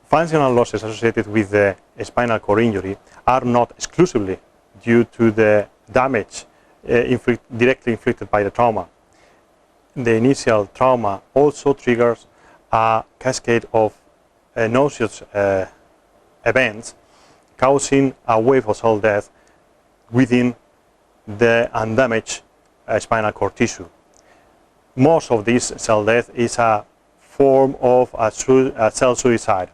Functional losses associated with the spinal cord injury are not exclusively due to the damage directly inflicted by the trauma. The initial trauma also triggers a cascade of nauseous events, causing a wave of cell death within the undamaged spinal cord tissue. Most of this cell death is a form of a cell suicide.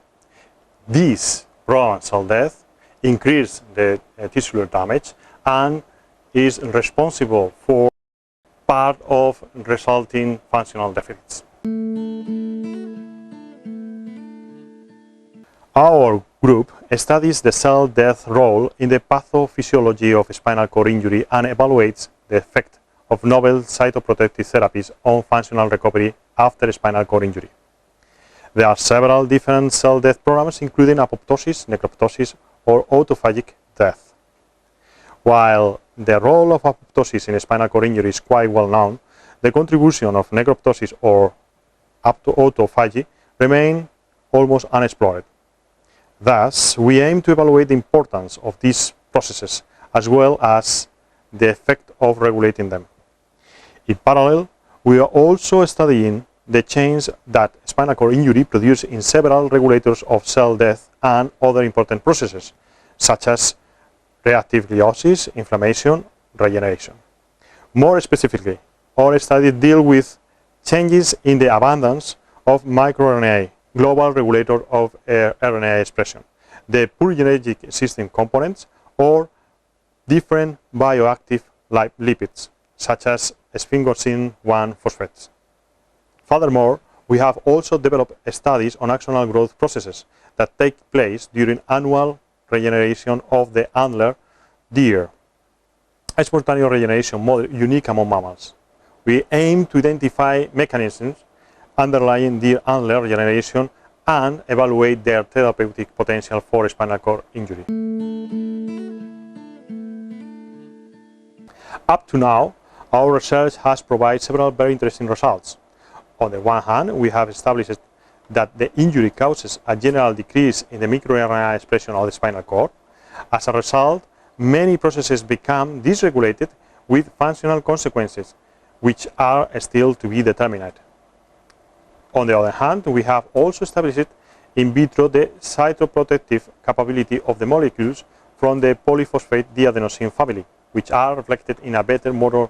This raw cell death increases the tisular damage and is responsible for part of resulting functional deficits. Our group studies the cell death role in the pathophysiology of spinal cord injury and evaluates the effect of novel cytoprotective therapies on functional recovery after spinal cord injury. There are several different cell death programs, including apoptosis, necroptosis, or autophagic death. While the role of apoptosis in spinal cord injury is quite well known, the contribution of necroptosis or autophagy remain almost unexplored. Thus, we aim to evaluate the importance of these processes as well as the effect of regulating them. In parallel, we are also studying the change that spinal cord injury produces in several regulators of cell death and other important processes, such as reactive gliosis, inflammation, regeneration. More specifically, our studies deal with changes in the abundance of microRNA, global regulator of RNA expression, the purinergic system components, or different bioactive lipids, such as sphingosine-1-phosphates. Furthermore, we have also developed studies on axonal growth processes that take place during annual regeneration of the antler deer, a spontaneous regeneration model unique among mammals. We aim to identify mechanisms underlying deer antler regeneration and evaluate their therapeutic potential for spinal cord injury. Up to now, our research has provided several very interesting results. On the one hand, we have established that the injury causes a general decrease in the microRNA expression of the spinal cord. As a result, many processes become dysregulated with functional consequences, which are still to be determined. On the other hand, we have also established in vitro the cytoprotective capability of the molecules from the polyphosphate diadenosine family, which are reflected in a better motor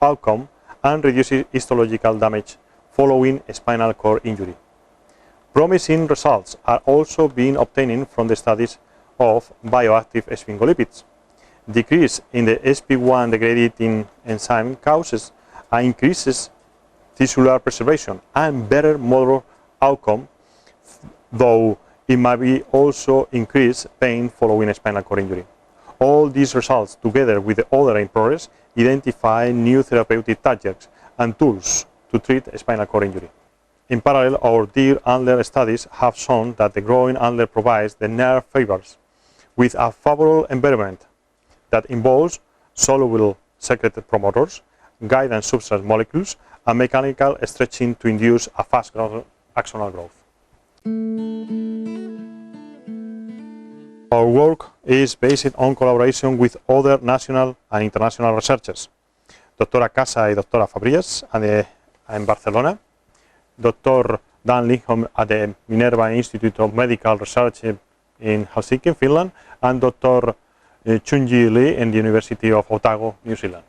outcome and reduces histological damage following spinal cord injury. Promising results are also being obtained from the studies of bioactive sphingolipids. Decrease in the SP1 degrading enzyme causes an increases tisular preservation and better motor outcome, though it might be also increase pain following spinal cord injury. All these results, together with the other in progress, identify new therapeutic targets and tools to treat spinal cord injury. In parallel, our deer antler studies have shown that the growing antler provides the nerve fibers with a favorable environment that involves soluble secreted promoters, guidance substrate molecules, and mechanical stretching to induce a fast axonal growth. Our work is based on collaboration with other national and international researchers. Doctora Casa y Doctora Fabrías in Barcelona, Dr. Dan Lindholm at the Minerva Institute of Medical Research in Helsinki, Finland, and Dr. Chunji Lee in the University of Otago, New Zealand.